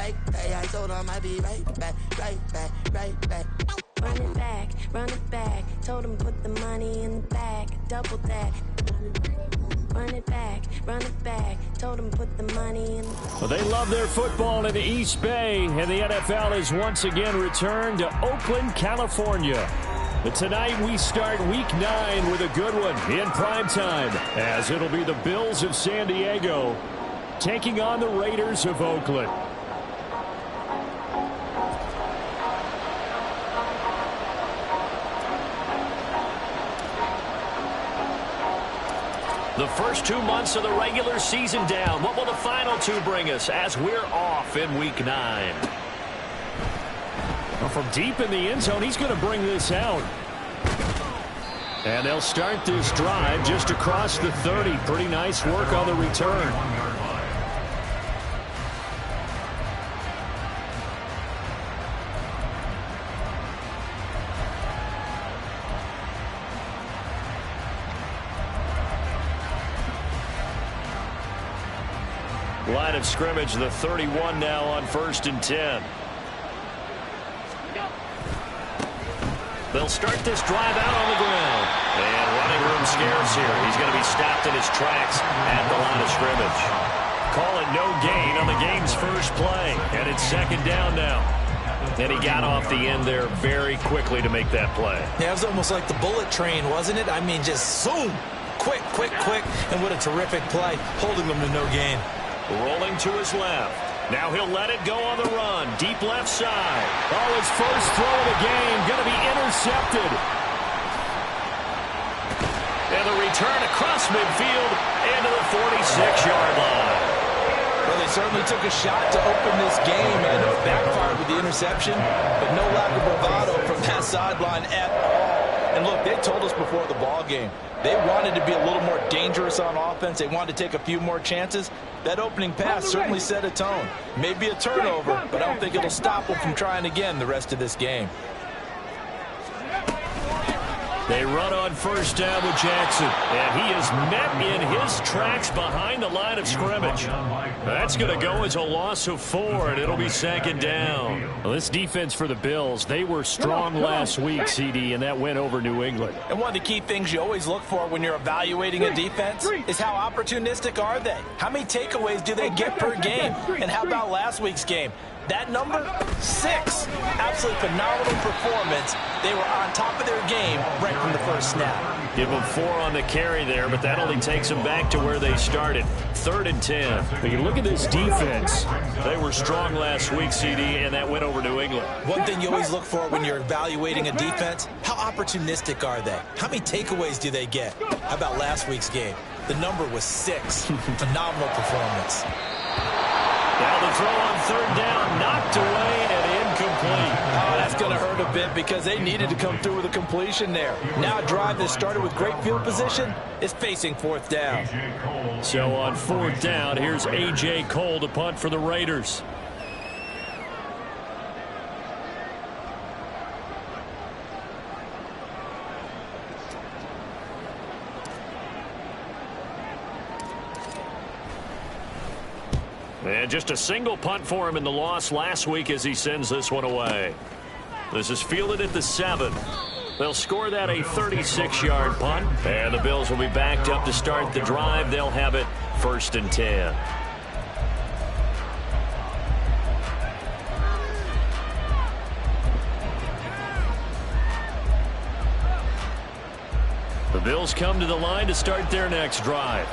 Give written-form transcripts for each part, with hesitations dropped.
fake pay. I told him I'd be right back, right back, right back. Run it back. Told him put the money in the bag, double that. Run it back. Told him put the money in the bag. Well, they love their football in the East Bay, and the NFL has once again returned to Oakland, California. But tonight we start Week 9 with a good one in primetime, as it'll be the Bills of San Diego taking on the Raiders of Oakland. The first 2 months of the regular season down. What will the final 2 bring us as we're off in Week 9? Well, from deep in the end zone, he's going to bring this out. And they'll start this drive just across the 30. Pretty nice work on the return. Line of scrimmage, the 31 now on 1st and 10. They'll start this drive out on the ground. And running room scarce here. He's going to be stopped in his tracks at the line of scrimmage. Call it no gain on the game's first play. And it's 2nd down now. And he got off the end there very quickly to make that play. Yeah, it was almost like the bullet train, wasn't it? I mean, just zoom. Quick. And what a terrific play, holding them to no gain. Rolling to his left. Now he'll let it go on the run. Deep left side. Oh, his first throw of the game going to be intercepted. And the return across midfield into the 46-yard line. Well, they certainly took a shot to open this game, and it backfired with the interception, but no lack of bravado from that sideline at all. And look, they told us before the ball game, they wanted to be a little more dangerous on offense. They wanted to take a few more chances. That opening pass certainly set a tone. Maybe a turnover, but I don't think it'll stop them from trying again the rest of this game. They run on 1st down with Jackson, and he is met in his tracks behind the line of scrimmage. That's going to go as a loss of 4, and it'll be 2nd down. Well, this defense for the Bills, they were strong last week, CD, and that went over New England. And one of the key things you always look for when you're evaluating a defense is how opportunistic are they? How many takeaways do they get per game? And how about last week's game? That number, 6. Absolutely phenomenal performance. They were on top of their game right from the first snap. Give them 4 on the carry there, but that only takes them back to where they started. 3rd and 10. But you look at this defense. They were strong last week, CD, and that went over New England. One thing you always look for when you're evaluating a defense, how opportunistic are they? How many takeaways do they get? How about last week's game? The number was 6. Phenomenal performance. Now the throw on 3rd down, knocked away and incomplete. Oh, that's going to hurt a bit because they needed to come through with a completion there. Now a drive that started with great field position is facing 4th down. So on 4th down, here's A.J. Cole to punt for the Raiders. And just a single punt for him in the loss last week as he sends this one away. This is fielded at the 7. They'll score that a 36-yard punt. And the Bills will be backed up to start the drive. They'll have it 1st and 10. The Bills come to the line to start their next drive.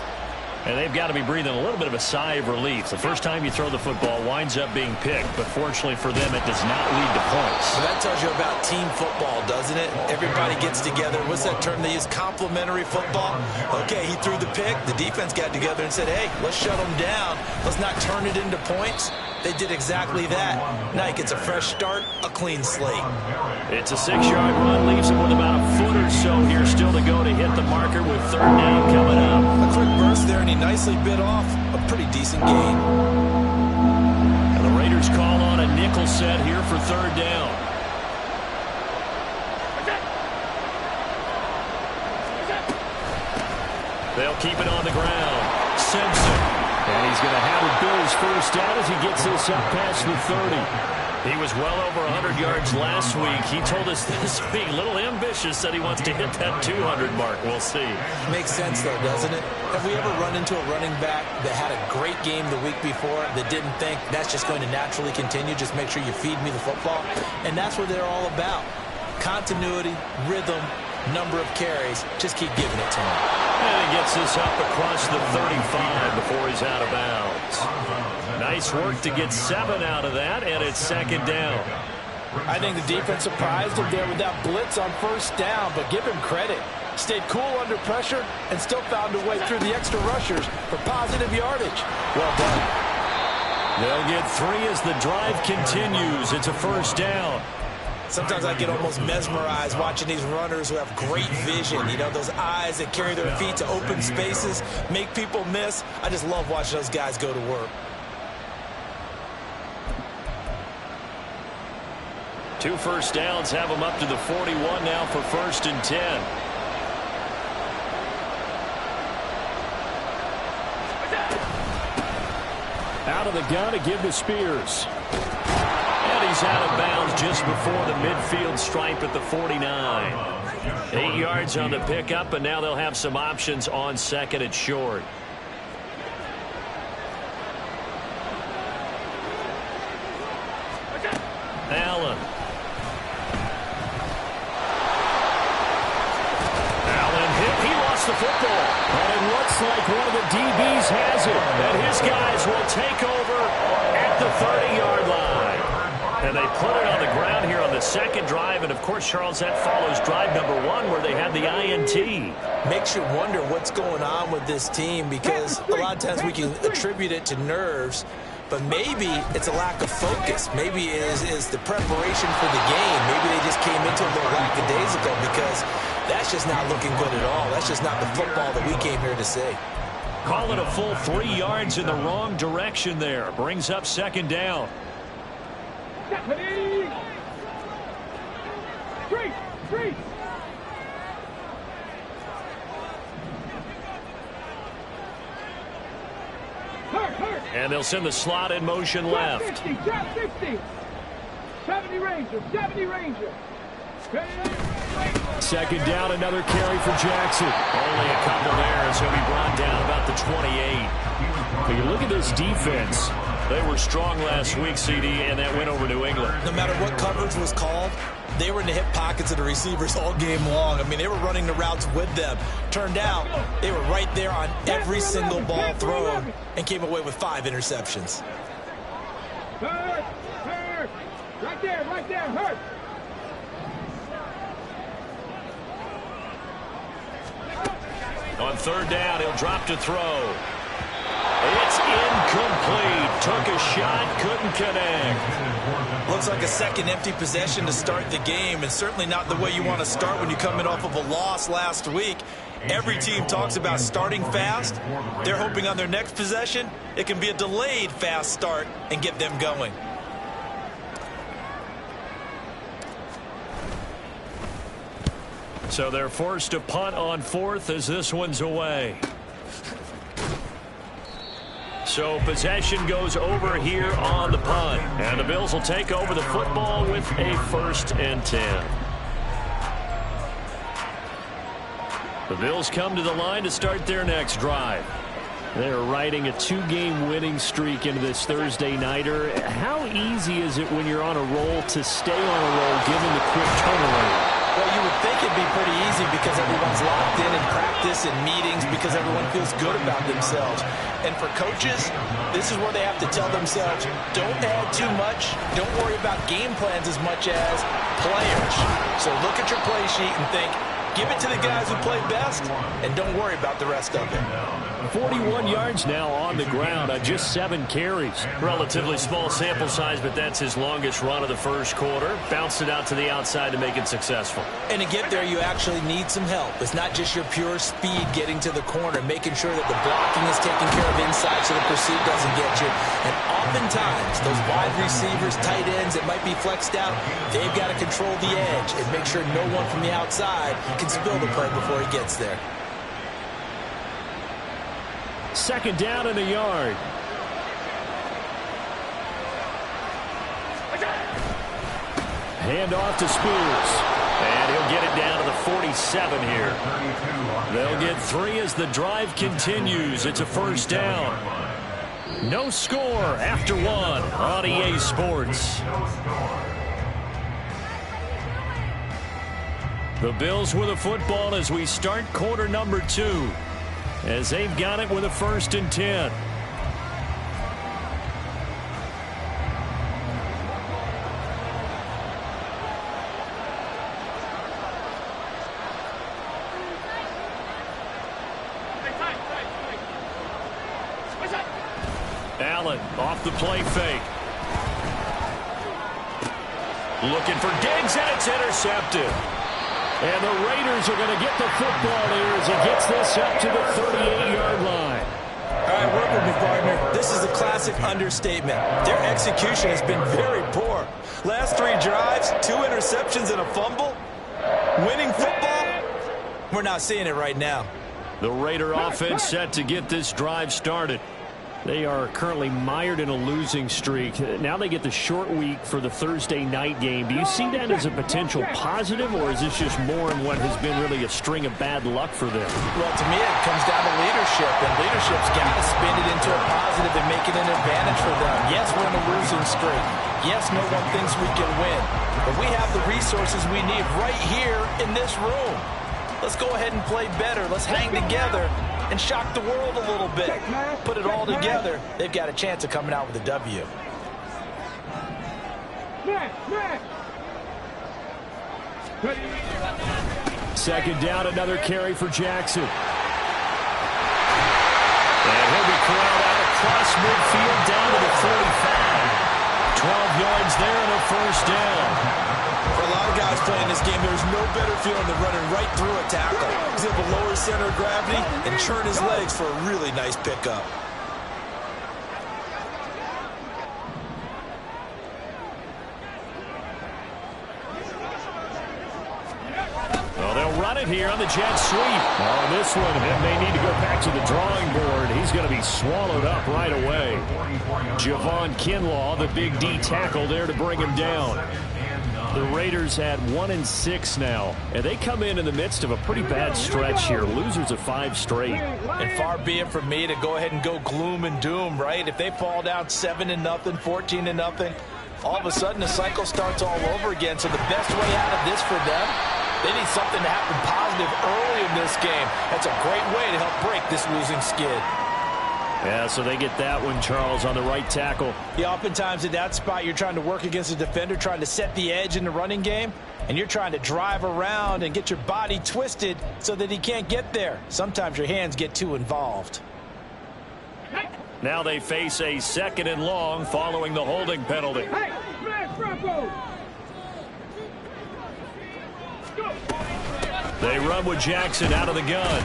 And they've got to be breathing a little bit of a sigh of relief. The first time you throw the football winds up being picked, but fortunately for them, it does not lead to points. Well, that tells you about team football, doesn't it? Everybody gets together. What's that term they use? Complementary football. Okay, he threw the pick. The defense got together and said, hey, let's shut them down. Let's not turn it into points. They did exactly that. Now he gets a fresh start, a clean slate. It's a 6-yard run, leaves him with about a foot or so here still to go to hit the marker with 3rd down coming up. A quick burst there, and he nicely bit off a pretty decent gain. And the Raiders call on a nickel set here for 3rd down. They'll keep it on the ground. Simpson. And he's going to have a Bills first down as he gets this up past the 30. He was well over 100 yards last week. He told us this week, a little ambitious, said he wants to hit that 200 mark. We'll see. Makes sense, though, doesn't it? Have we ever run into a running back that had a great game the week before that didn't think that's just going to naturally continue? Just make sure you feed me the football. And that's what they're all about. Continuity, rhythm, number of carries. Just keep giving it to him. And he gets this up across the 35 before he's out of bounds. Nice work to get 7 out of that, and it's second down. I think the defense surprised him there with that blitz on first down, but give him credit. Stayed cool under pressure and still found a way through the extra rushers for positive yardage. Well done. They'll get 3 as the drive continues. It's a first down. Sometimes I get almost mesmerized watching these runners who have great vision. You know, those eyes that carry their feet to open spaces, make people miss. I just love watching those guys go to work. 2 first downs have him up to the 41 now for 1st and 10. Out of the gun to give to Spears. And he's out of bounds just before the midfield stripe at the 49. 8 yards on the pickup, and now they'll have some options on 2nd and short. Allen. The football, and it looks like one of the DBs has it, and his guys will take over at the 30-yard line. And they put it on the ground here on the 2nd drive, and of course, Charles, that follows drive number 1 where they had the INT. Makes you wonder what's going on with this team, because a lot of times we can attribute it to nerves, but maybe it's a lack of focus. Maybe it is the preparation for the game. Maybe they just came into a little lackadaisical, because that's just not looking good at all. That's just not the football that we came here to see. Call it a full 3 yards in the wrong direction there. Brings up 2nd down. Three. And they'll send the slot in motion left. 50, 70 Ranger. 2nd down, another carry for Jackson. Only a couple there as he'll be brought down about the 28. But you look at this defense. They were strong last week, CD, and that went over New England. No matter what coverage was called, they were in the hip pockets of the receivers all game long. I mean, they were running the routes with them. Turned out, they were right there on every single ball thrown and came away with 5 interceptions. Hurt. Right there, hurt. On 3rd down, he'll drop to throw. It's incomplete. Took a shot, couldn't connect. Looks like a second empty possession to start the game, and certainly not the way you want to start when you're coming off of a loss last week. Every team talks about starting fast. They're hoping on their next possession, it can be a delayed fast start and get them going. So they're forced to punt on 4th as this one's away. So possession goes over here on the punt. And the Bills will take over the football with a 1st and 10. The Bills come to the line to start their next drive. They're riding a 2-game winning streak into this Thursday nighter. How easy is it when you're on a roll to stay on a roll given the quick turnaround? Well, you would think it'd be pretty easy because everyone's locked in practice and meetings because everyone feels good about themselves. And for coaches, this is where they have to tell themselves, don't add too much. Don't worry about game plans as much as players. So look at your play sheet and think, give it to the guys who play best, and don't worry about the rest of it. 41 yards now on the ground on just 7 carries. Relatively small sample size, but that's his longest run of the first quarter. Bounced it out to the outside to make it successful. And to get there, you actually need some help. It's not just your pure speed getting to the corner, making sure that the blocking is taken care of inside so the pursuit doesn't get you. And oftentimes, those wide receivers, tight ends that might be flexed out, they've got to control the edge and make sure no one from the outside can spill the play before he gets there. Second down and a yard. Hand off to Spears. And he'll get it down to the 47 here. They'll get 3 as the drive continues. It's a first down. No score after 1 on EA Sports. The Bills with a football as we start quarter number 2. As they've got it with a 1st and 10. Allen off the play fake. Looking for Diggs, and it's intercepted. And the Raiders are going to get the football here as he gets this up to the 38-yard line. All right, work with me, partner. This is a classic understatement. Their execution has been very poor. Last 3 drives, 2 interceptions and a fumble. Winning football? We're not seeing it right now. The Raider offense set to get this drive started. They are currently mired in a losing streak. Now they get the short week for the Thursday night game. Do you see that as a potential positive, or is this just more in what has been really a string of bad luck for them? Well, to me, it comes down to leadership, and leadership's got to spin it into a positive and make it an advantage for them. Yes, we're in a losing streak. Yes, no one thinks we can win, but we have the resources we need right here in this room. Let's go ahead and play better. Let's hang together and shock the world a little bit. Put it all together. They've got a chance of coming out with a W. Second down, another carry for Jackson. And he'll be corralled out across midfield down to the 45. 12 yards there and a first down. For a lot of guys playing this game, there's no better feeling than running right through a tackle. He's able to lower center of gravity and churn his legs for a really nice pickup. Well, they'll run it here on the jet sweep. On this one, it may need to go back to the drawing board. He's going to be swallowed up right away. Javon Kinlaw, the big D tackle there to bring him down. The Raiders at 1-6 now, and they come in the midst of a pretty bad stretch here. Losers of 5 straight. And far be it from me to go ahead and go gloom and doom, right? If they fall down 7-0, 14-0, all of a sudden the cycle starts all over again. So the best way out of this for them, they need something to happen positive early in this game. That's a great way to help break this losing skid. Yeah, so they get that one, Charles, on the right tackle. Yeah, oftentimes in that spot, you're trying to work against a defender, trying to set the edge in the running game, and you're trying to drive around and get your body twisted so that he can't get there. Sometimes your hands get too involved. Now they face a 2nd and long following the holding penalty. Hey, smash Bronco! They run with Jackson out of the gun.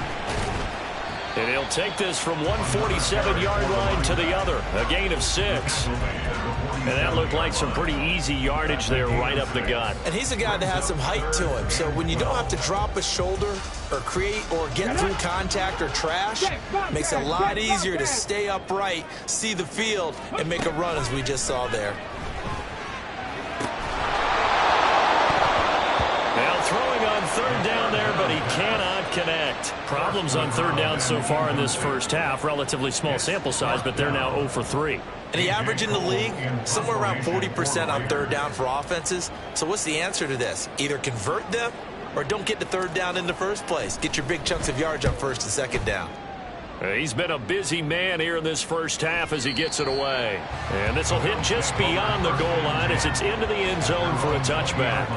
And he'll take this from 147-yard line to the other. A gain of 6. And that looked like some pretty easy yardage there right up the gut. And he's a guy that has some height to him. So when you don't have to drop a shoulder or create or get through contact or trash, it makes it a lot easier to stay upright, see the field, and make a run as we just saw there. Now throwing on 3rd down there, but he cannot connect. Problems on 3rd down so far in this first half. Relatively small sample size, but they're now 0 for 3. And the average in the league, somewhere around 40% on 3rd down for offenses. So what's the answer to this? Either convert them or don't get to 3rd down in the first place. Get your big chunks of yards on 1st and 2nd down. He's been a busy man here in this first half as he gets it away. And this will hit just beyond the goal line as it's into the end zone for a touchback.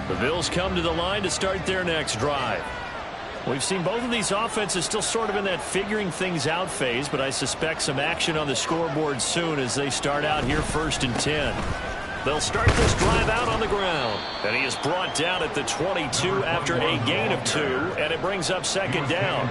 The Bills come to the line to start their next drive. We've seen both of these offenses still sort of in that figuring things out phase, but I suspect some action on the scoreboard soon as they start out here 1st and 10. They'll start this drive out on the ground, and he is brought down at the 22 after a gain of 2, and it brings up 2nd down.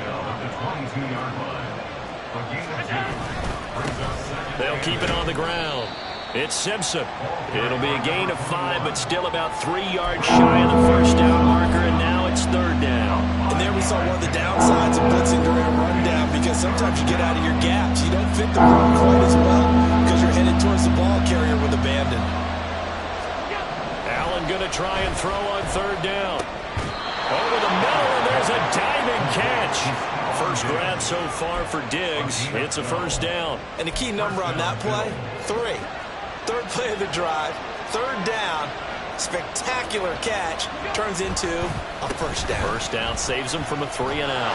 They'll keep it on the ground. It's Simpson. It'll be a gain of 5, but still about 3 yards shy of the first down marker, and now it's third down. And there we saw one of the downsides of blitzing during a rundown, because sometimes you get out of your gaps. You don't fit the run quite as well because you're headed towards the ball carrier with abandon. Allen going to try and throw on third down. Over the middle, and there's a diving catch. First grab so far for Diggs. It's a first down. And the key number on that play, 3. Third play of the drive, third down, spectacular catch, turns into a first down. First down saves him from a 3-and-out.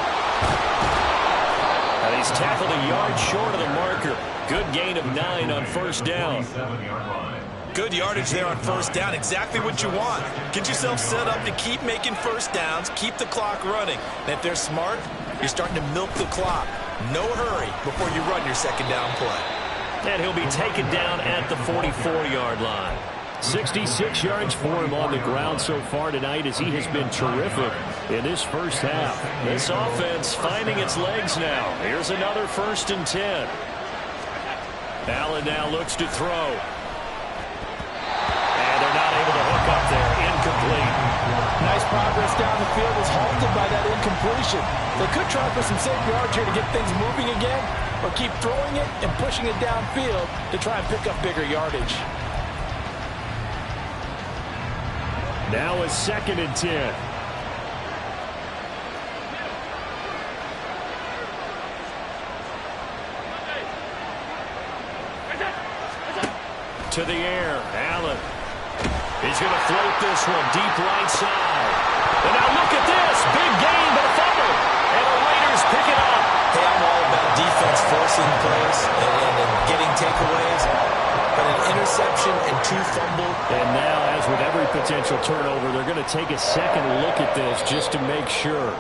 And he's tackled a yard short of the marker. Good gain of 9 on first down. Good yardage there on first down. Exactly what you want. Get yourself set up to keep making first downs, keep the clock running. And if they're smart, you're starting to milk the clock. No hurry before you run your second down play. And he'll be taken down at the 44-yard line. 66 yards for him on the ground so far tonight, as he has been terrific in this first half. This offense finding its legs now. Here's another 1st and 10. Allen now looks to throw. And they're not able to hook up there. Incomplete. Nice progress down the field was halted by that incompletion. They could try for some safe yards here to get things moving again, or keep throwing it and pushing it downfield to try and pick up bigger yardage. Now a 2nd and 10. To the air, Allen. He's going to float this one deep right side. And now look at this. Big gain, but a fumble. And the Raiders pick it up. Hey, I'm all about defense forcing plays and getting takeaways. But an interception and 2 fumbles. And now, as with every potential turnover, they're going to take a second look at this just to make sure.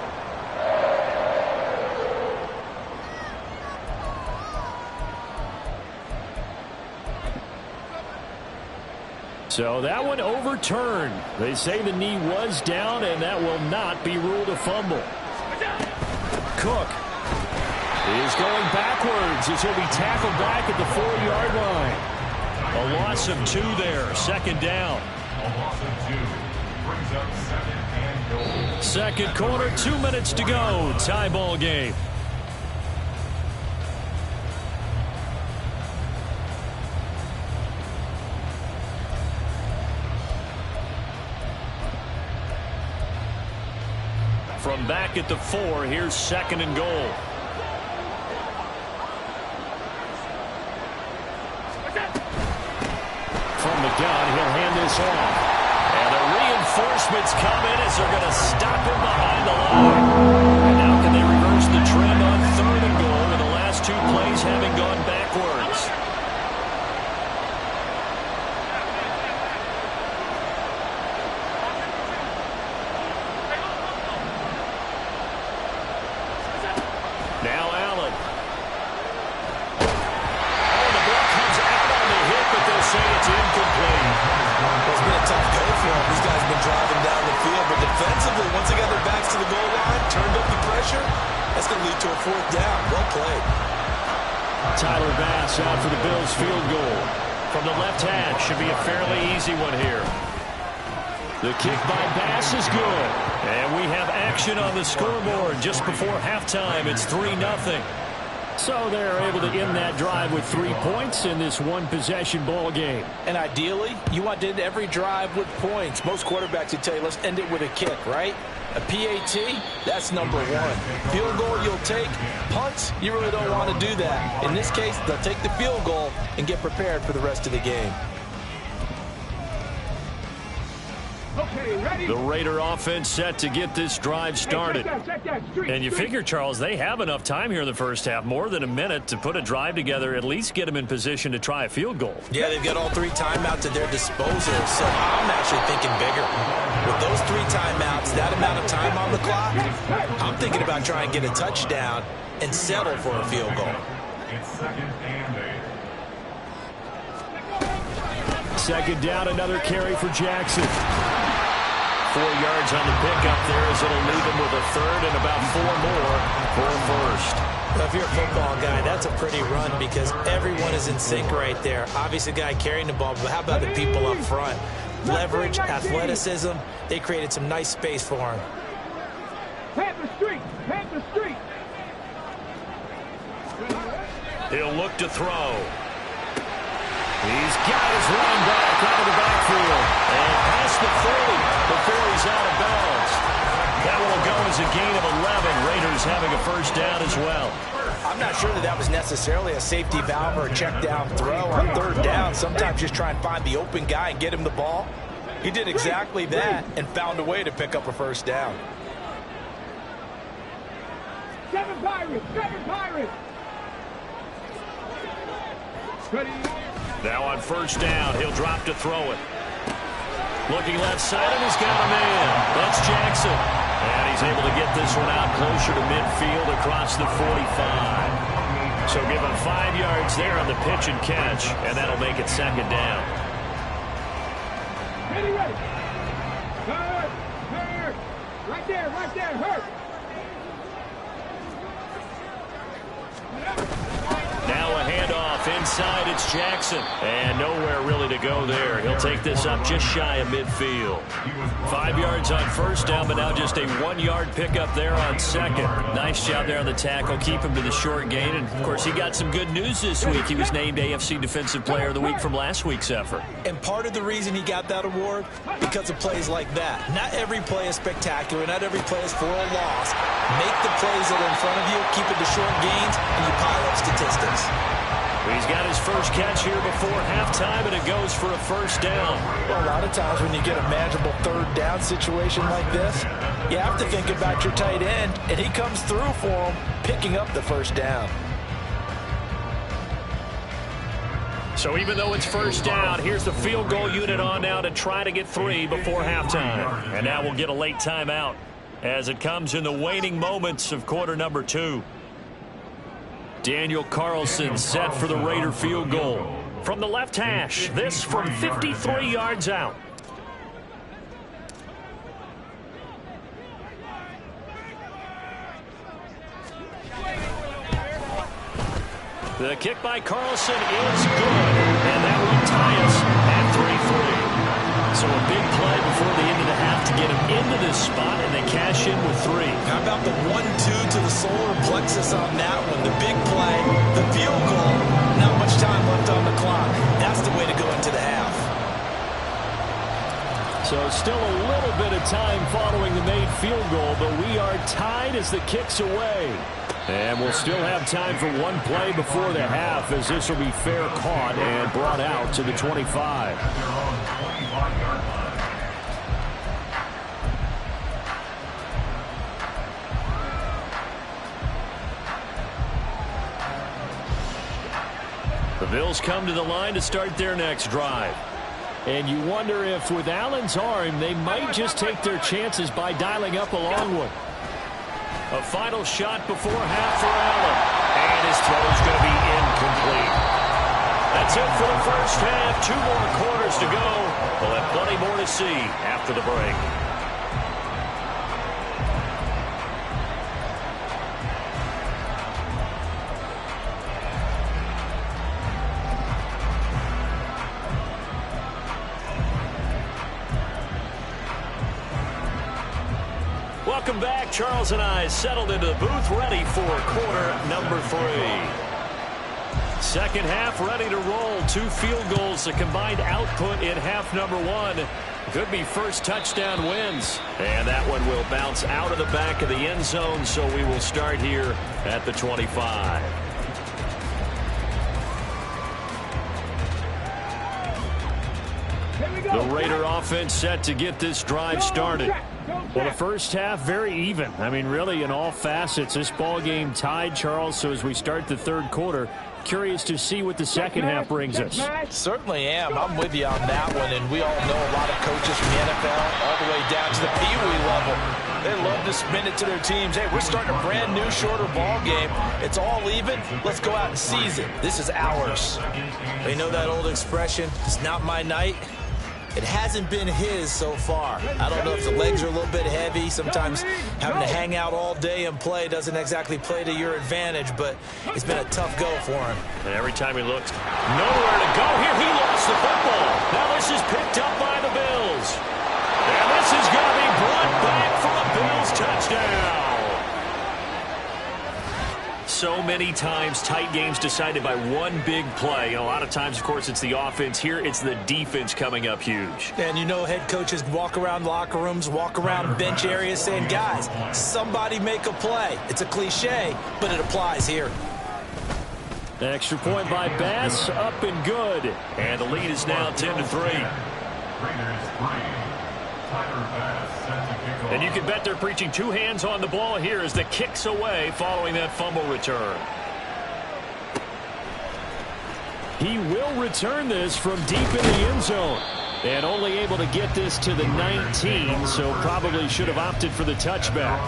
So that one overturned. They say the knee was down, and that will not be ruled a fumble. Cook is going backwards as he'll be tackled back at the 4-yard line. A loss of 2 there, 2nd down. A loss of 2 brings up 2nd and goal. 2nd quarter, 2 minutes to go. Tie ball game. From back at the 4, here's 2nd and goal. From the gun, he'll hand this off. And the reinforcements come in as they're going to stop him behind the line. And now can they reverse the trend on 3rd and goal with the last 2 plays having gone backwards? Now Allen. Oh, the ball comes out on the hit, but they'll say it's incomplete. It's been a tough go for them. These guys have been driving down the field, but defensively, once they got their backs to the goal line, turned up the pressure, that's going to lead to a 4th down. Well played. Tyler Bass out for the Bills field goal. From the left hash, should be a fairly easy one here. The kick by Bass is good. And we have action on the scoreboard just before halftime. It's 3-0. So they're able to end that drive with 3 points in this one-possession ball game. And ideally, you want to end every drive with points. Most quarterbacks would tell you, let's end it with a kick, right? A PAT, that's number 1. Field goal you'll take. Punts, you really don't want to do that. In this case, they'll take the field goal and get prepared for the rest of the game. Okay, ready? The Raider offense set to get this drive started. And you figure, Charles, they have enough time here in the first half, more than a minute, to put a drive together, at least get them in position to try a field goal. Yeah, they've got all 3 timeouts at their disposal, so I'm actually thinking bigger. With those 3 timeouts, that amount of time on the clock, I'm thinking about trying to get a touchdown and settle for a field goal. It's 2nd and 8. 2nd down, another carry for Jackson. 4 yards on the pickup there as it'll leave him with a 3rd and about 4 more for a 1st. Well, if you're a football guy, that's a pretty run because everyone is in sync right there. Obviously, the guy carrying the ball, but how about the people up front? Leverage, athleticism, they created some nice space for him. Panther Street! Panther Street! He'll look to throw. He's got his run back out of the backfield. And past the 40 before he's out of bounds. That will go as a gain of 11. Raiders having a first down as well. I'm not sure that was necessarily a safety valve or a check down throw on third down. Sometimes just try and find the open guy and get him the ball. He did exactly that and found a way to pick up a first down. 7 Pirates! 7 Pirates! Now on first down, he'll drop to throw it. Looking left side, and he's got a man. That's Jackson. And he's able to get this one out closer to midfield across the 45. So give him 5 yards there on the pitch and catch, and that'll make it second down. Ready, ready. Hurt, hurt. Right there, hurt. Now a handoff inside. It's Jackson. And nowhere really to go there. He'll take this up just shy of midfield. 5 yards on first down, but now just a 1-yard pickup there on second. Nice job there on the tackle. Keep him to the short gain. And, of course, he got some good news this week. He was named AFC Defensive Player of the Week from last week's effort. And part of the reason he got that award, because of plays like that. Not every play is spectacular. Not every play is for a loss. Make the plays that are in front of you, keep it to short gains, and you pile up statistics. He's got his first catch here before halftime, and it goes for a first down. Well, a lot of times when you get a manageable third down situation like this, you have to think about your tight end, and he comes through for him, picking up the first down. So even though it's first down, here's the field goal unit on now to try to get 3 before halftime. And now we'll get a late timeout as it comes in the waning moments of quarter number 2. Daniel Carlson set for the Raider field goal. From the left hash, this from 53 yards out. The kick by Carlson is good, and that will tie us at 3-3. So a big play before the end of the half to get him into this spot, and they cash in with 3. How about the 1-2 to the solar plexus on that one? The big play, the field goal, not much time left on the clock. That's the way to go into the half. So still a little bit of time following the made field goal, but we are tied as the kick's away. And we'll still have time for one play before the half, as this will be fair caught and brought out to the 25. The Bills come to the line to start their next drive. And you wonder if with Allen's arm, they might just take their chances by dialing up a long one. A final shot before half for Allen. And his throw is going to be incomplete. That's it for the first half. 2 more quarters to go. We'll have plenty more to see after the break. Welcome back. Charles and I settled into the booth, ready for quarter number 3. Second half ready to roll. 2 field goals, the combined output in half number 1. Could be first touchdown wins. And that one will bounce out of the back of the end zone, so we will start here at the 25. The Raider offense set to get this drive started. Well, the first half, very even. I mean, really, in all facets, this ball game tied, Charles. So as we start the third quarter, curious to see what the second half brings us. Certainly am. I'm with you on that one. And we all know a lot of coaches from the NFL all the way down to the Pee-wee level. They love to spin it to their teams. Hey, we're starting a brand new, shorter ball game. It's all even. Let's go out and seize it. This is ours. You know that old expression, it's not my night. It hasn't been his so far. I don't know if the legs are a little bit heavy. Sometimes having to hang out all day and play doesn't exactly play to your advantage, but it's been a tough go for him. And every time he looks, nowhere to go here. He lost the football. Now this is picked up by the Bills. And this is going to be brought back for a Bills touchdown. So many times tight games decided by one big play. And a lot of times, of course, it's the offense. Here, it's the defense coming up huge. And you know head coaches walk around locker rooms, walk around bench areas saying, guys, somebody make a play. It's a cliche, but it applies here. Extra point by Bass, up and good. And the lead is now 10-3. And you can bet they're preaching two hands on the ball here as the kick's away following that fumble return. He will return this from deep in the end zone. And only able to get this to the 19, so probably should have opted for the touchback.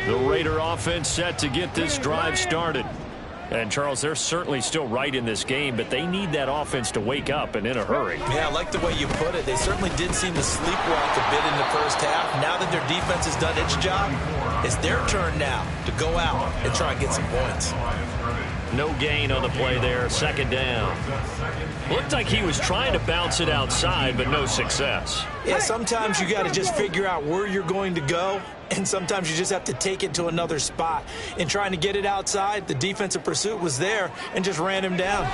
The Raider offense set to get this drive started. And, Charles, they're certainly still right in this game, but they need that offense to wake up and in a hurry. Yeah, I like the way you put it. They certainly did seem to sleepwalk a bit in the first half. Now that their defense has done its job, it's their turn now to go out and try and get some points. No gain on the play there, second down. Looked like he was trying to bounce it outside, but no success. Yeah, sometimes you got to just figure out where you're going to go, and sometimes you just have to take it to another spot. In trying to get it outside, the defensive pursuit was there and just ran him down.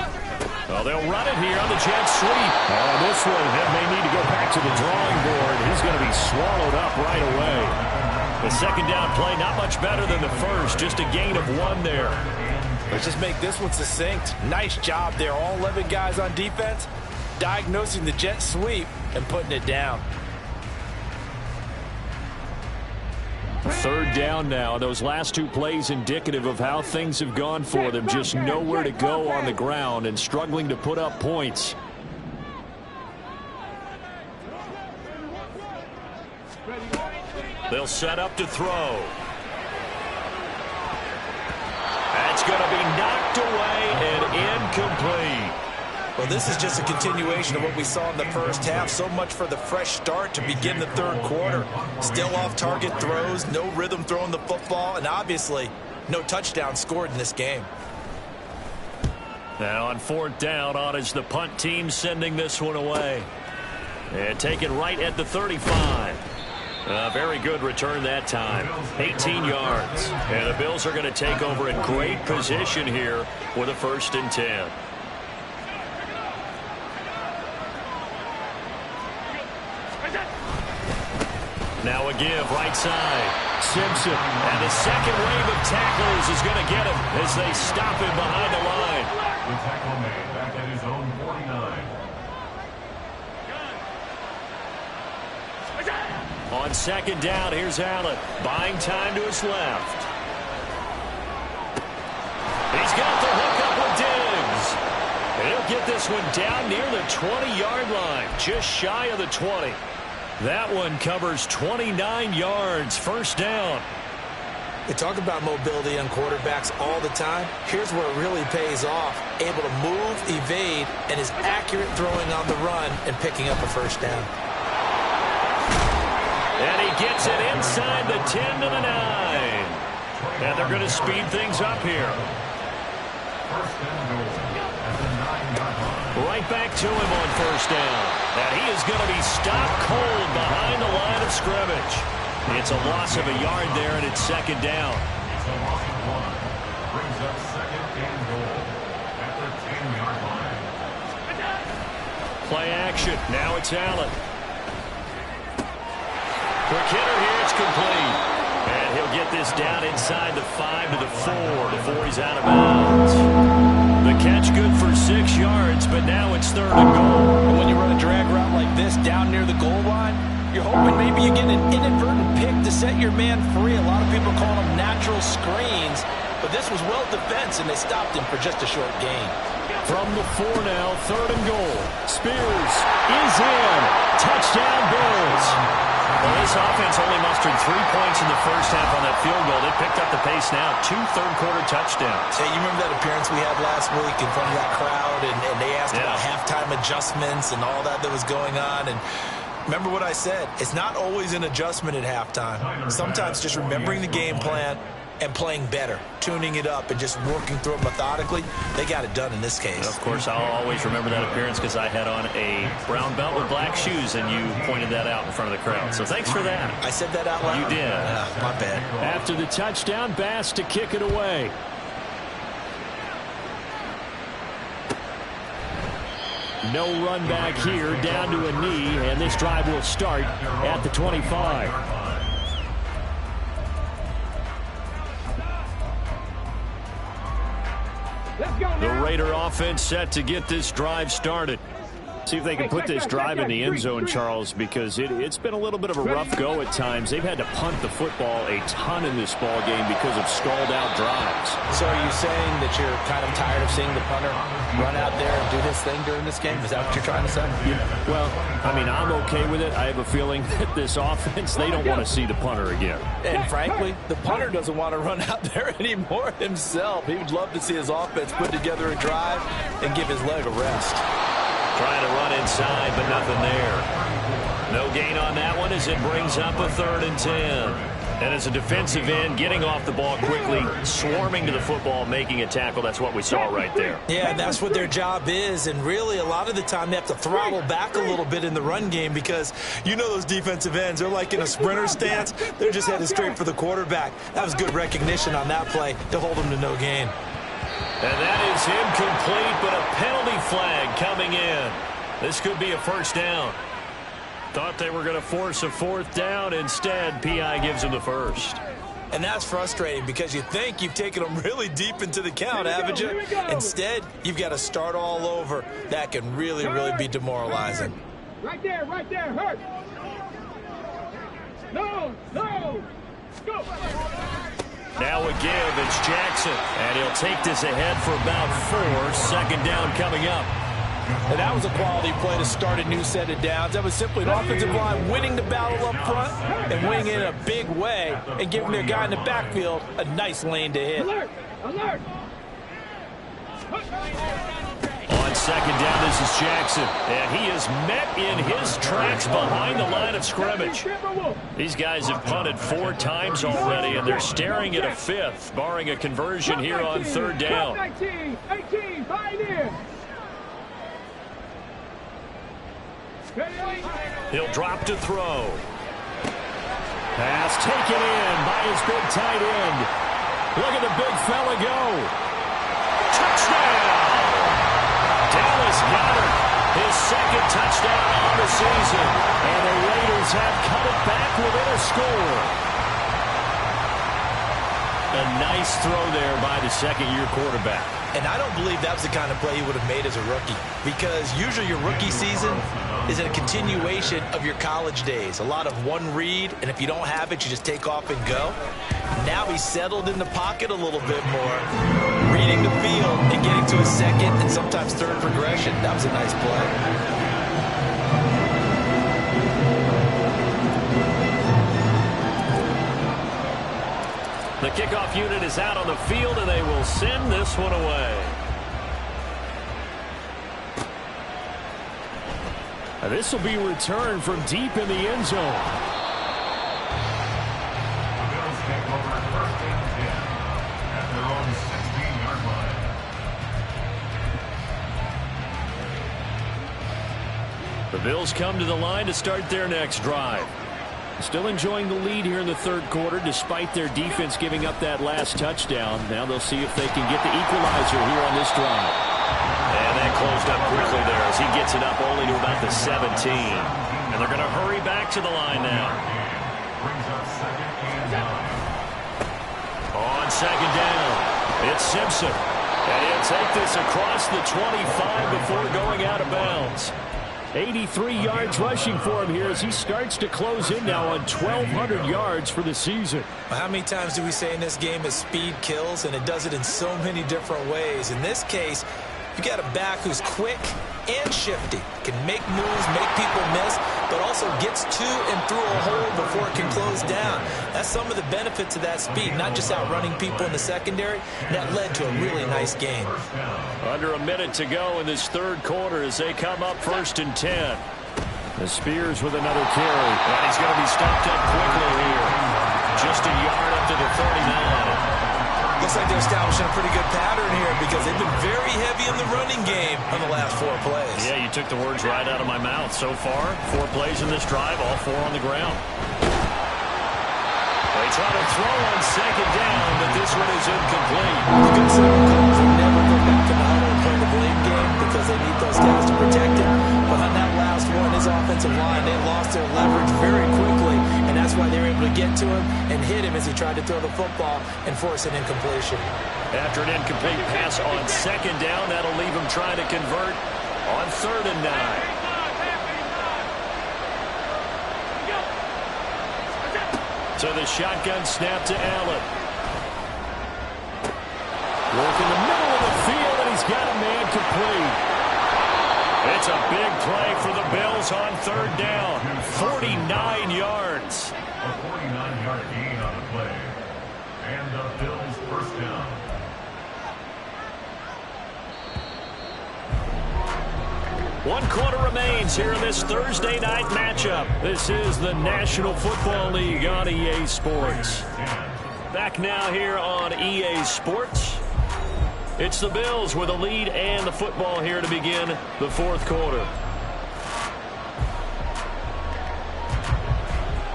Well, they'll run it here on the jet sweep. Oh, this one, they may need to go back to the drawing board. He's going to be swallowed up right away. The second down play, not much better than the first, just a gain of one there. Let's just make this one succinct. Nice job there. All 11 guys on defense diagnosing the jet sweep and putting it down. Third down now. Those last two plays indicative of how things have gone for them. Just nowhere to go on the ground and struggling to put up points. They'll set up to throw. That's going to be knocked away and incomplete. Well, this is just a continuation of what we saw in the first half. So much for the fresh start to begin the third quarter. Still off-target throws, no rhythm throwing the football, and obviously no touchdown scored in this game. Now on fourth down, on is the punt team sending this one away. And taken right at the 35. Very good return that time. 18 yards. And the Bills are going to take over in great position here with a 1st and 10. Now a give, right side. Simpson. And the second wave of tacklers is going to get him as they stop him behind the line. The tackle made back at his own 49. On second down, here's Allen. Buying time to his left. He's got the hook up with Diggs. And he'll get this one down near the 20-yard line, just shy of the 20. That one covers 29 yards, 1st down. We talk about mobility on quarterbacks all the time. Here's where it really pays off. Able to move, evade, and is accurate throwing on the run and picking up a 1st down. And he gets it inside the 10 to the 9. And they're going to speed things up here. Right back to him on 1st down. And he is going to be stopped cold behind the line of scrimmage. It's a loss of a yard there, and it's 2nd down. It's a loss of 1. Brings up 2nd and goal at the 10-yard line. Play action. Now it's Allen. For Kidder here, it's complete. And he'll get this down inside the 5 to the 4 before he's out of bounds. The catch good for 6 yards, but now it's 3rd and goal. And when you run a drag route like this down near the goal line, you're hoping maybe you get an inadvertent pick to set your man free. A lot of people call them natural screens, but this was well defense, and they stopped him for just a short gain. From the 4 now, 3rd and goal. Spears is in. Touchdown, Bills. Well, this offense only mustered 3 points in the first half on that field goal. They picked up the pace now. 2 third-quarter touchdowns. Hey, you remember that appearance we had last week in front of that crowd, and they asked about adjustments and all that was going on. And remember what I said, it's not always an adjustment at halftime. Sometimes just remembering the game plan and playing better, tuning it up and just working through it methodically. They got it done in this case. And of course, I'll always remember that appearance because I had on a brown belt with black shoes, and you pointed that out in front of the crowd. So thanks for that. I said that out loud? You did. My bad. After the touchdown, Bass to kick it away. No run back here, down to a knee, and this drive will start at the 25. The Raider offense set to get this drive started. See if they can put this drive in the end zone, Charles, because it's been a little bit of a rough go at times. They've had to punt the football a ton in this ball game because of stalled out drives. So are you saying that you're kind of tired of seeing the punter run out there and do his thing during this game? Is that what you're trying to say? Well, I mean, I'm okay with it. I have a feeling that this offense, they don't want to see the punter again. And frankly, the punter doesn't want to run out there anymore himself. He would love to see his offense put together a drive and give his leg a rest. Trying to run inside, but nothing there. No gain on that one as it brings up a 3rd and 10. And as a defensive end, getting off the ball quickly, swarming to the football, making a tackle. That's what we saw right there. Yeah, and that's what their job is. And really, a lot of the time, they have to throttle back a little bit in the run game because you know those defensive ends, they're like in a sprinter stance. They're just headed straight for the quarterback. That was good recognition on that play to hold them to no gain. And that is incomplete, but a penalty flag coming in. This could be a first down. Thought they were going to force a 4th down. Instead, P.I. gives them the first. And that's frustrating because you think you've taken them really deep into the count, haven't you? Instead, you've got to start all over. That can really, really be demoralizing. Right there, hurt. No, go. Now a give, it's Jackson. And he'll take this ahead for about 4. 2nd down coming up. And that was a quality play to start a new set of downs. That was simply an offensive line winning the battle up front and winning it in a big way and giving their guy in the backfield a nice lane to hit. Alert! On 2nd down, this is Jackson. And he is met in his tracks behind the line of scrimmage. These guys have punted 4 times already, and they're staring at a 5th, barring a conversion here on 3rd down. 18, pioneer. He'll drop to throw. Pass taken in by his big tight end. Look at the big fella go. Touchdown! Dallas Goedert, his 2nd touchdown on the season. And the Raiders have cut it back within a score. A nice throw there by the 2nd-year quarterback. And I don't believe that was the kind of play he would have made as a rookie because usually your rookie season is a continuation of your college days. A lot of one read, and if you don't have it, you just take off and go. Now he's settled in the pocket a little bit more, reading the field and getting to his 2nd and sometimes 3rd progression. That was a nice play. The kickoff unit is out on the field, and they will send this one away. And this will be returned from deep in the end zone. The Bills take over 1st and 10 at their own 16-yard line. The Bills come to the line to start their next drive. Still enjoying the lead here in the 3rd quarter despite their defense giving up that last touchdown. Now they'll see if they can get the equalizer here on this drive. And that closed up quickly there as he gets it up only to about the 17. And they're going to hurry back to the line now. On 2nd down, it's Simpson. And he'll take this across the 25 before going out of bounds. 83 yards rushing for him here as he starts to close in now on 1,200 yards for the season. How many times do we say in this game that speed kills, and it does it in so many different ways? In this case, You got a back who's quick and shifty, can make moves, make people miss, but also gets to and through a hole before it can close down. That's some of the benefits of that speed, not just outrunning people in the secondary. That led to a really nice game. Under a minute to go in this third quarter as they come up 1st and 10. The Spears with another carry. And he's going to be stopped up quickly here. Just a yard up to the 39. Looks like they're establishing a pretty good pattern here because they've been very heavy in the running game on the last 4 plays. Yeah, you took the words right out of my mouth. So far, 4 plays in this drive, all 4 on the ground. They try to throw on 2nd down, but this one is incomplete. The good Southern calls will never go back to the huddle and play the blame game because they need those guys to protect it. But on that last one, his offensive line, they lost their leverage very quickly, and that's why they were able to get to him and hit him as he tried to throw the football and force an incompletion. After an incomplete pass on 2nd down, that'll leave him trying to convert on 3rd and 9. So the shotgun snap to Allen. Work in the middle of the field, and he's got a man complete. It's a big play for the Bills on 3rd down. 49 yards. A 49-yard gain on the play. And the Bills' first down. One quarter remains here in this Thursday night matchup. This is the National Football League on EA Sports. Back now here on EA Sports. It's the Bills with a lead and the football here to begin the 4th quarter.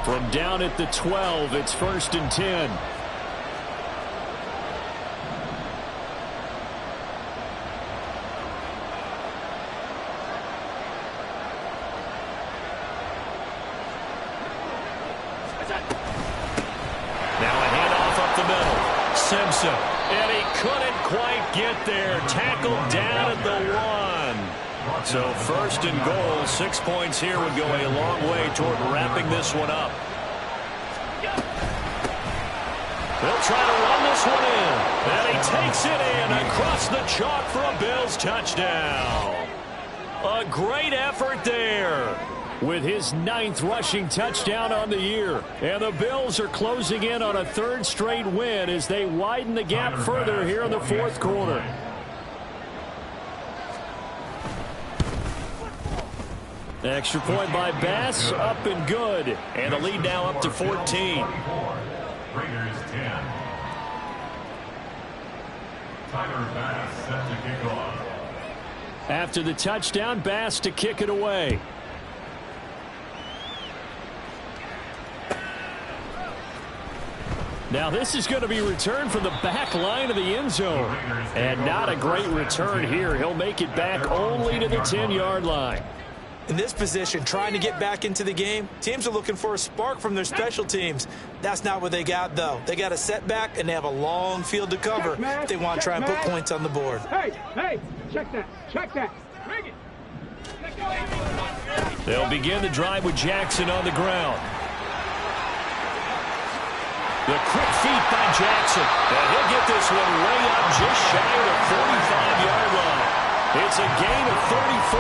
From down at the 12, it's 1st and 10. Simpson, and he couldn't quite get there. Tackled down at the 1. So 1st and goal, 6 points here would go a long way toward wrapping this one up. They'll try to run this one in, and he takes it in across the chalk for a Bills touchdown. A great effort there, with his 9th rushing touchdown on the year. And the Bills are closing in on a 3rd straight win as they widen the gap further here in the 4th quarter. Extra point by Bass, up and good. And the lead now up to 14. Raiders 10. Tyler Bass set to kick off. After the touchdown, Bass to kick it away. Now this is going to be returned from the back line of the end zone. And not a great return here. He'll make it back only to the 10-yard line. In this position, trying to get back into the game, teams are looking for a spark from their special teams. That's not what they got, though. They got a setback, and they have a long field to cover if they want to try and put points on the board. Hey, check that. Bring it. They'll begin the drive with Jackson on the ground. The quick feet by Jackson. And he'll get this one way up just shy of the 45-yard line. It's a gain of 34.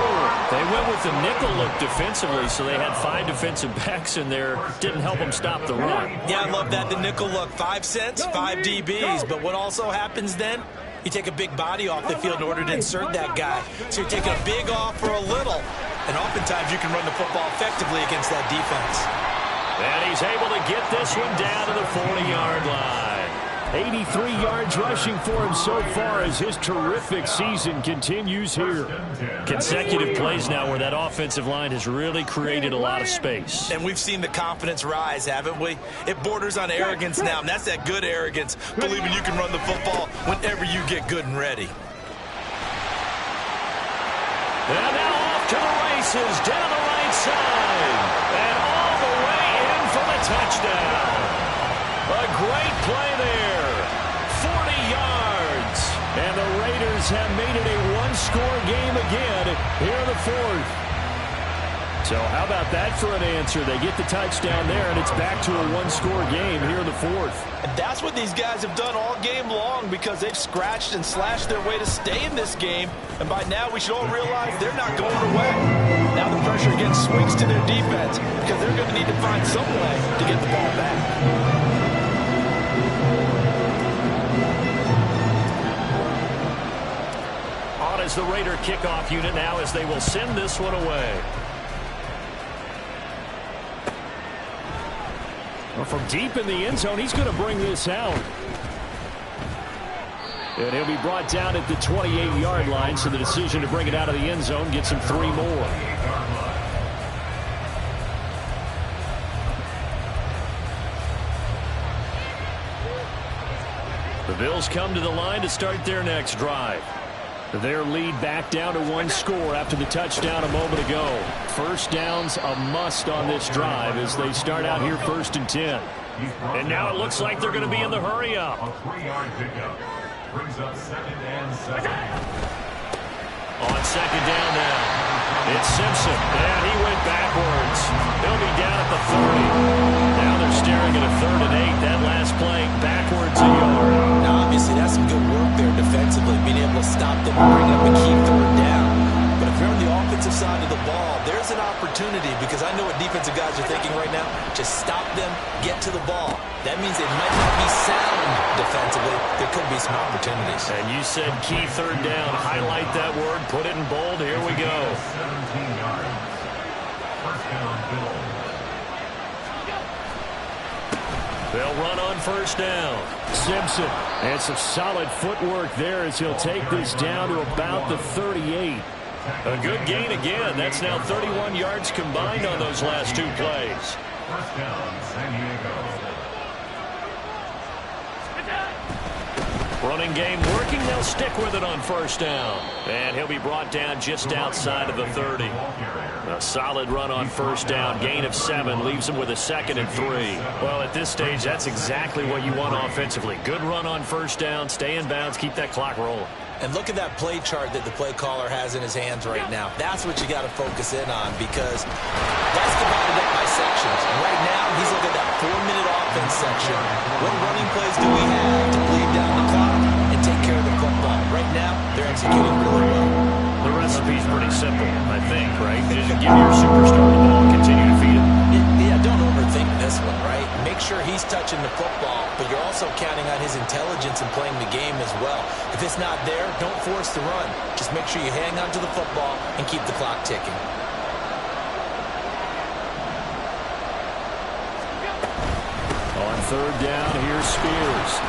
They went with the nickel look defensively, so they had 5 defensive backs in there. Didn't help them stop the run. Yeah, I love that, the nickel look. 5 cents, 5 DBs. But what also happens then, you take a big body off the field in order to insert that guy. So you're taking a big off for a little. And oftentimes you can run the football effectively against that defense. And he's able to get this one down to the 40-yard line. 83 yards rushing for him so far as his terrific season continues here. Consecutive plays now where that offensive line has really created a lot of space. And we've seen the confidence rise, haven't we? It borders on arrogance now, and that's that good arrogance, believing you can run the football whenever you get good and ready. And now off to the races, down the right side. And all the way in for the touchdown. A great play there. 40 yards. And the Raiders have made it a one-score game again here in the 4th. So how about that for an answer? They get the touchdown there, and it's back to a one-score game here in the fourth. And that's what these guys have done all game long because they've scratched and slashed their way to stay in this game. And by now, we should all realize they're not going away. Now the pressure again swings to their defense because they're going to need to find some way to get the ball back. On as the Raider kickoff unit now as they will send this one away. Well, from deep in the end zone, he's going to bring this out. And he'll be brought down at the 28-yard line, so the decision to bring it out of the end zone gets him 3 more. The Bills come to the line to start their next drive. Their lead back down to 1 score after the touchdown a moment ago. First down's a must on this drive as they start out here 1st and 10. And now it looks like they're going to be in the hurry up. A 3-yard pickup brings up 2nd and 7. On 2nd down now, it's Simpson, and he went backwards. He'll be down at the 30. Now they're staring at a 3rd and 8. That last play backwards a yard. Now, obviously, that's some good work there defensively, being able to stop them and bring up a key 3rd down. But if you're on the offensive side of the ball, there's an opportunity because I know what defensive guys are thinking right now. Just stop them, get to the ball. That means they might not be sound defensively. There could be some opportunities. And you said key 3rd down. Highlight that word. Put it in bold. Here we go. 17 yards. First down, Bills. They'll run on 1st down. Simpson. And some solid footwork there as he'll take this down to about the 38. A good gain again. That's now 31 yards combined on those last 2 plays. First down, San Diego. Running game working. They'll stick with it on 1st down. And he'll be brought down just outside of the 30. A solid run on 1st down. Gain of 7 leaves him with a 2nd and 3. Well, at this stage, that's exactly what you want offensively. Good run on 1st down. Stay in bounds. Keep that clock rolling. And look at that play chart that the play caller has in his hands right now. That's what you got to focus in on because that's divided up by sections. And right now, he's looking at that 4-minute offense section. What running plays do we have to bleed down the clock and take care of the football? Right now, they're executing really well. The recipe's pretty simple, I think, right? Just give your superstar the ball and continue to feed him. Yeah, don't overthink this one, right? Make sure he's touching the football, but you're also counting on his intelligence in playing the game as well. If it's not there, don't force the run. Just make sure you hang on to the football and keep the clock ticking. On 3rd down, here's Spears.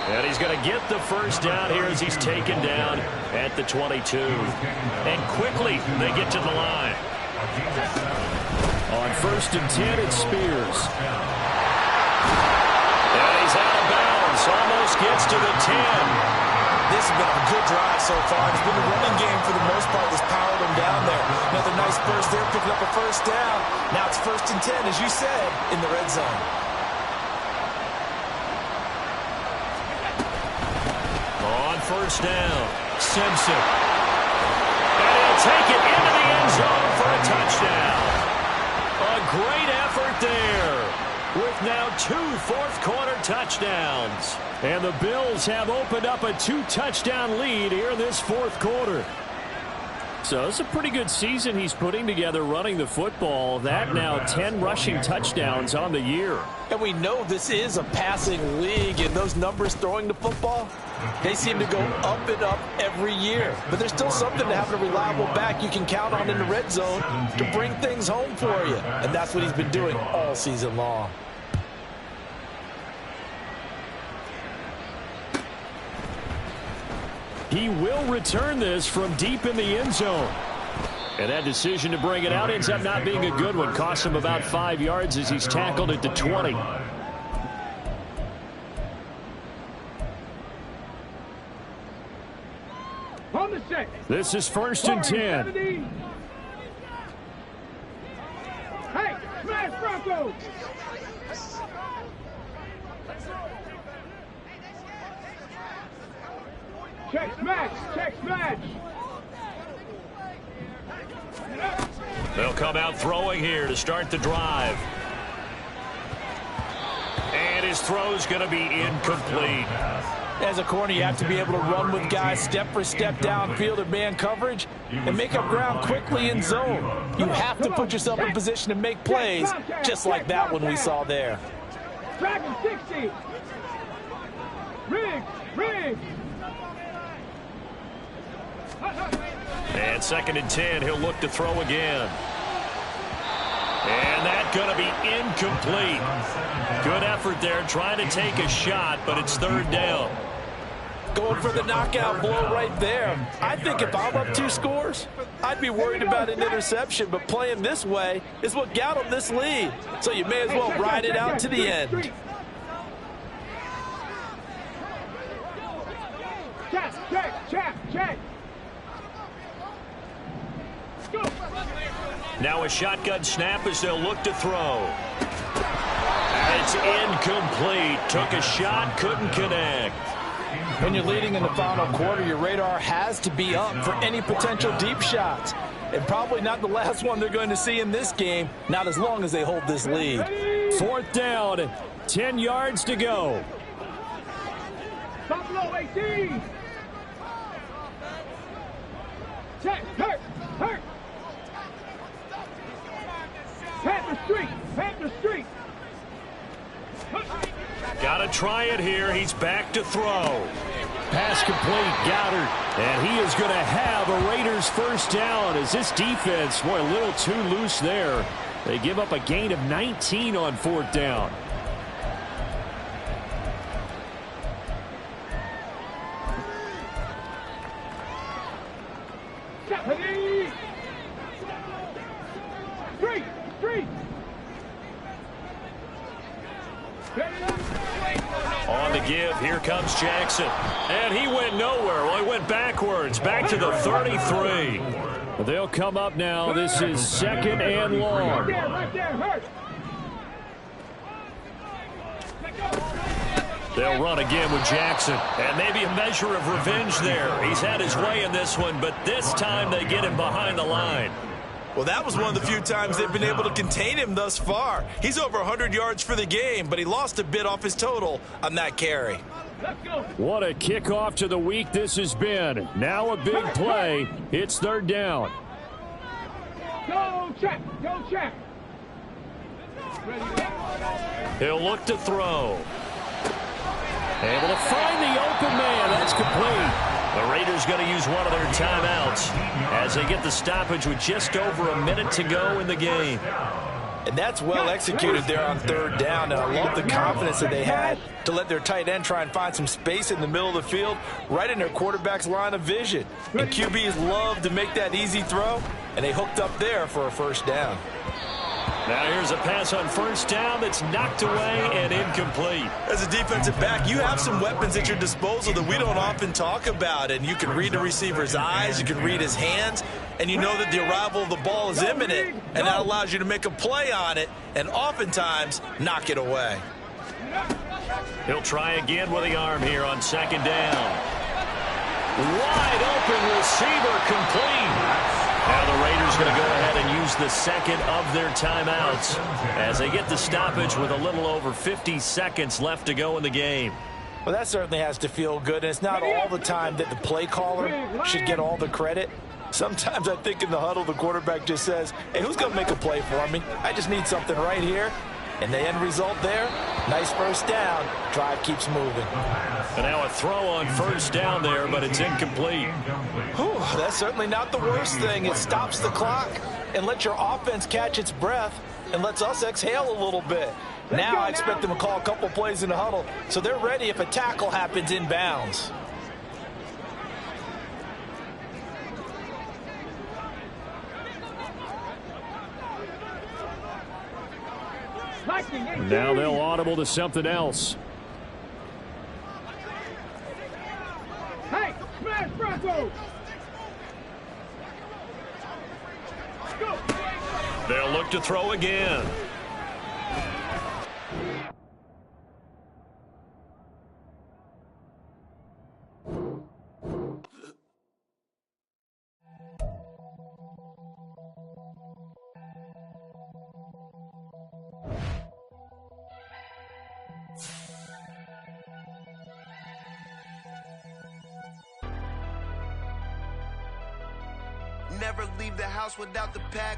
And he's going to get the 1st down here as he's taken down at the 22. And quickly, they get to the line. On 1st and 10, it's Spears. And he's out of bounds. Almost gets to the 10. This has been a good drive so far. It's been a running game for the most part that's powered him down there. Another nice burst there, picking up a 1st down. Now it's 1st and 10, as you said, in the red zone. On 1st down, Simpson. And he'll take it into the end zone for a touchdown. A great effort there with now 2 fourth-quarter touchdowns. And the Bills have opened up a 2-touchdown lead here in this 4th quarter. So it's a pretty good season he's putting together running the football. That now 10 rushing touchdowns on the year. And we know this is a passing league, and those numbers throwing the football, they seem to go up and up every year. But there's still something to having a reliable back you can count on in the red zone to bring things home for you. And that's what he's been doing all season long. He will return this from deep in the end zone. And that decision to bring it out ends up not being a good one. Costs him about 5 yards as he's tackled at the 20. On the 6. This is 1st and 10. 17. Hey, smash Broncos! Check smash! Check smash! They'll come out throwing here to start the drive. And his throw's going to be incomplete. As a corner, you have to be able to run with guys step for step downfield in man coverage and make up ground quickly in zone. You have to put yourself in position to make plays, just like that one we saw there. Dragon 60. Riggs. And 2nd and 10, he'll look to throw again. And that's going to be incomplete. Good effort there, trying to take a shot, but it's 3rd down. Going for the knockout blow right there. I think if I'm up 2 scores, I'd be worried about an interception, but playing this way is what got them this lead. So you may as well ride it out to the end. Check. Now a shotgun snap as they'll look to throw. It's incomplete. Took a shot, couldn't connect. When you're leading in the final quarter, your radar has to be up for any potential deep shots. And probably not the last one they're going to see in this game, not as long as they hold this lead. 4th down, 10 yards to go. Buffalo 18. Check, hurt. Panther Street. Got to try it here. He's back to throw. Pass complete, Goddard. And he is going to have a Raiders 1st down as this defense, boy, a little too loose there. They give up a gain of 19 on 4th down. Street. On the give, here comes Jackson. And he went nowhere. Well, he went backwards, back to the 33. They'll come up now. This is 2nd and long. Right there, hurt. They'll run again with Jackson. And maybe a measure of revenge there. He's had his way in this one, but this time they get him behind the line. Well, that was one of the few times they've been able to contain him thus far. He's over 100 yards for the game, but he lost a bit off his total on that carry. What a kickoff to the week this has been. Now a big play. It's 3rd down. Go check. He'll look to throw. Able to find the open man. That's complete. The Raiders going to use one of their timeouts as they get the stoppage with just over a minute to go in the game. And that's well executed there on 3rd down. And I love the confidence that they had to let their tight end try and find some space in the middle of the field, right in their quarterback's line of vision. And QBs love to make that easy throw, and they hooked up there for a 1st down. Now here's a pass on 1st down that's knocked away and incomplete. As a defensive back, you have some weapons at your disposal that we don't often talk about. And you can read the receiver's eyes, you can read his hands, and you know that the arrival of the ball is imminent. And that allows you to make a play on it and oftentimes knock it away. He'll try again with the arm here on 2nd down. Wide open receiver complete. Now the Raiders going to go ahead and use the 2nd of their timeouts as they get the stoppage with a little over 50 seconds left to go in the game. Well, that certainly has to feel good, and it's not all the time that the play caller should get all the credit. Sometimes I think in the huddle the quarterback just says, hey, who's going to make a play for me? I just need something right here. And the end result there, nice 1st down. Drive keeps moving. And now a throw on 1st down there, but it's incomplete. Whew, that's certainly not the worst thing. It stops the clock and lets your offense catch its breath and lets us exhale a little bit. Now I expect them to call a couple plays in the huddle so they're ready if a tackle happens inbounds. Now they'll audible to something else. Hey, smash Broncos! Go! They'll look to throw again. Never leave the house without the pack.